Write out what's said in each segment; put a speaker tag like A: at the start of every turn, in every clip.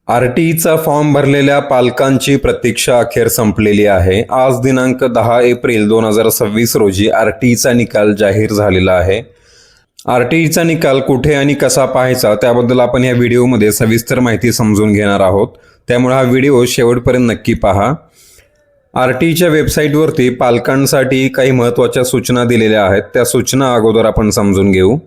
A: आर-टी-ईचा form भरलेल्या पालकांची प्रतीक्षा अखेर संपलेली आहे. आज दिनांक 10 एप्रिल 2026 रोजी आर-टी-ईचा निकाल जाहीर झालेला आहे. आर-टी-ईचा निकाल कुठे आणि कसा पाहायचा त्याबद्दल आपण या व्हिडिओमध्ये सविस्तर माहिती समजून घेणार आहोत. त्यामुळे हा व्हिडिओ शेवटपर्यंत नक्की पहा. आर-टी-ईच्या वेबसाईटवरती पालकांसाठी काही महत्त्वाच्या सूचना दिलेल्या आहेत. त्या सूचना अगोदर आपण समजून घेऊ.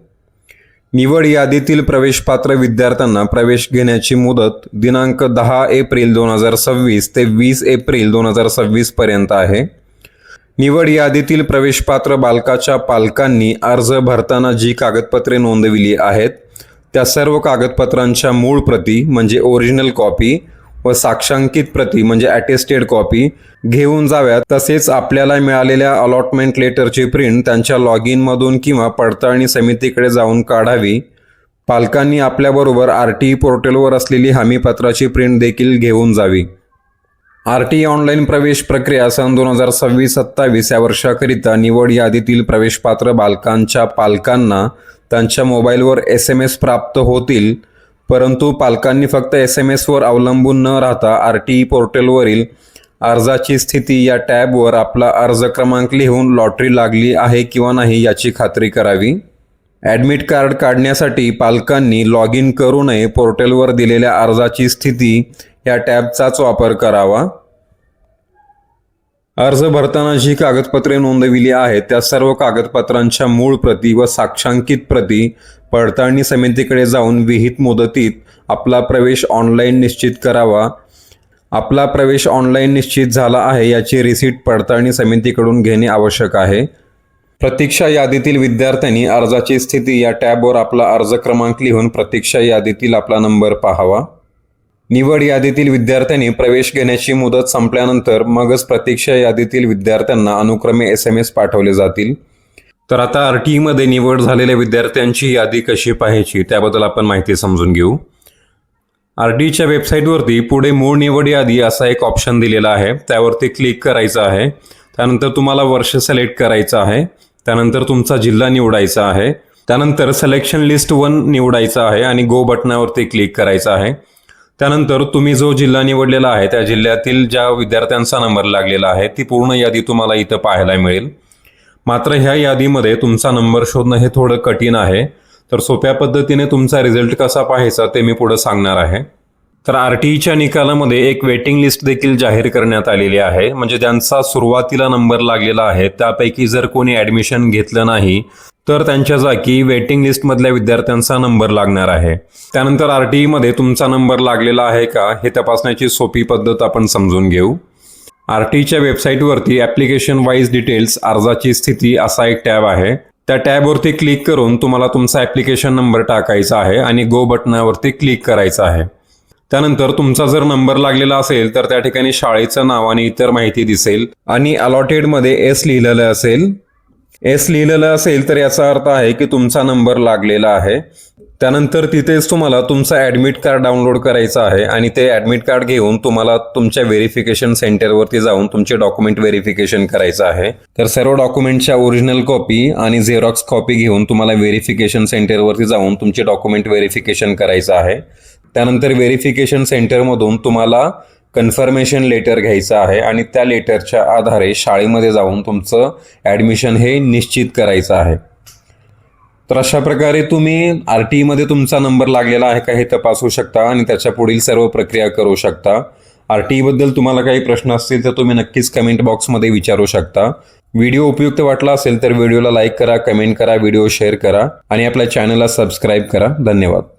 A: निवड यादीतील प्रवेशपात्र विद्यार्थ्यांना प्रवेश घेण्याची मुदत दिनांक 10 एप्रिल 2026 ते 20 एप्रिल 2026 पर्यंत आहे. निवड यादीतील प्रवेशपात्र बालकाच्या पालकांनी अर्ज भरताना जी कागदपत्रे नोंदविली आहेत त्या सर्व कागदपत्रांच्या मूळ प्रती म्हणजे ओरिजिनल कॉपी व साक्षांकित प्रती म्हणजे अटेस्टेड कॉपी घेऊन जाव्यात. तसेच आपल्याला मिळालेल्या अलॉटमेंट लेटरची प्रिंट त्यांच्या लॉग इनमधून किंवा पडताळणी समितीकडे जाऊन काढावी. पालकांनी आपल्याबरोबर आर-टी-ई पोर्टलवर असलेली हमीपत्राची प्रिंट देखील घेऊन जावी. आर-टी-ई ऑनलाईन प्रवेश प्रक्रिया सन 2026-27 या वर्षाकरिता निवड यादीतील प्रवेशपात्र बालकांच्या पालकांना त्यांच्या मोबाईलवर SMS प्राप्त होतील. परंतु पालकांनी फक्त SMS-वर अवलंबून न राहता आर-टी-ई पोर्टलवरील अर्जाची स्थिती या टॅबवर आपला अर्ज क्रमांक लिहून लॉटरी लागली आहे किंवा नाही याची खात्री करावी. ॲडमिट कार्ड काढण्यासाठी पालकांनी लॉग इन करू नये. पोर्टलवर दिलेल्या अर्जाची स्थिती या टॅबचाच वापर करावा. अर्ज भरताना जी कागदपत्रे नोंदविली आहेत त्या सर्व कागदपत्रांच्या मूळ प्रती व साक्षांकित प्रती पडताळणी समितीकडे जाऊन विहित मुदतीत आपला प्रवेश ऑनलाईन निश्चित करावा. आपला प्रवेश ऑनलाईन निश्चित झाला आहे याची रिसीट पडताळणी समितीकडून घेणे आवश्यक आहे. प्रतीक्षा यादीतील विद्यार्थ्यांनी अर्जाची स्थिती या टॅबवर आपला अर्ज क्रमांक लिहून प्रतीक्षा यादीतील आपला नंबर पाहावा. निवड यादीतील विद्यार्थ्यांनी प्रवेश घेण्याची मुदत संपल्यानंतर मगच प्रतीक्षा यादीतील विद्यार्थ्यांना अनुक्रमे SMS पाठवले जातील. तर आता आर-टी-ईमध्ये निवड झालेल्या विद्यार्थ्यांची यादी कशी पाहायची त्याबद्दल आपण माहिती समजून घेऊ. आर-टी-ईच्या वेबसाईटवरती पुढे मूळ निवड यादी असा एक ऑप्शन दिलेला आहे. त्यावरती क्लिक करायचं आहे. त्यानंतर तुम्हाला वर्ष सिलेक्ट करायचं आहे. त्यानंतर तुमचा जिल्हा निवडायचा आहे. त्यानंतर सिलेक्शन लिस्ट 1 निवडायचं आहे आणि गो बटनावरती क्लिक करायचं आहे. त्यानंतर तुम्ही जो जिल्हा निवडलेला आहे त्या जिल्ह्यातील ज्या विद्यार्थ्यांचा नंबर लागलेला आहे ती पूर्ण यादी तुम्हाला इथं पाहायला मिळेल. मात्र ह्या यादीमध्ये तुमचा नंबर शोधणं हे थोडं कठीण आहे. तर सोप्या पद्धतीने तुमचा रिझल्ट कसा पाहायचा ते मी पुढे सांगणार आहे. तर आर-टी-ईच्या निकालामध्ये एक वेटिंग लिस्ट देखील जाहीर करण्यात आलेली आहे. म्हणजे ज्यांचा सुरुवातीला नंबर लागलेला आहे त्यापैकी जर कोणी ॲडमिशन घेतलं नाही तर त्यांच्या जागी वेटिंग लिस्टमधल्या विद्यार्थ्यांचा नंबर लागणार आहे. त्यानंतर आर-टी-ईमध्ये तुमचा नंबर लागलेला आहे का हे तपासण्याची सोपी पद्धत आपण समजून घेऊ. आर-टी-ईच्या वेबसाईटवरती ॲप्लिकेशन वाईज डिटेल्स अर्जाची स्थिती असा एक टॅब आहे. त्या टॅबवरती क्लिक करून तुम्हाला तुमचा ॲप्लिकेशन नंबर टाकायचा आहे आणि गो बटनावरती क्लिक करायचं आहे. त्यानंतर तुमचा जर नंबर लागलेला असेल तर त्या ठिकाणी शाळेचं नाव आणि इतर माहिती दिसेल आणि अलॉटेडमध्ये S लिहिलेलं असेल. S लिहिलेलं असेल तर याचा अर्थ आहे की तुमचा नंबर लागलेला आहे. त्यानंतर तिथेच तुम्हाला तुमचं ॲडमिट कार्ड डाउनलोड करायचं आहे आणि ते ॲडमिट कार्ड घेऊन तुम्हाला तुमच्या व्हेरिफिकेशन सेंटरवरती जाऊन तुमचे डॉक्युमेंट व्हेरिफिकेशन करायचं आहे. तर सर्व डॉक्युमेंटच्या ओरिजिनल कॉपी आणि झेरॉक्स कॉपी घेऊन तुम्हाला व्हेरिफिकेशन सेंटरवरती जाऊन तुमचे डॉक्युमेंट व्हेरिफिकेशन करायचं आहे. त्यानंतर व्हेरिफिकेशन सेंटरमधून तुम्हाला कन्फर्मेशन लेटर घ्यायचं आहे आणि त्या लेटरच्या आधारे शाळेमध्ये जाऊन तुमचं ॲडमिशन हे निश्चित करायचं आहे. तर अशा प्रकारे तुम्ही आर-टी-ईमध्ये तुमचा नंबर लागलेला आहे का हे तपासू शकता आणि त्याच्या पुढील सर्व प्रक्रिया करू शकता. आर-टी-ईबद्दल तुम्हाला काही प्रश्न असतील तर तुम्ही नक्कीच कमेंट बॉक्समध्ये विचारू शकता. व्हिडिओ उपयुक्त वाटला असेल तर व्हिडिओला लाईक करा, कमेंट करा, व्हिडिओ शेअर करा आणि आपल्या चॅनलला सबस्क्राईब करा. धन्यवाद.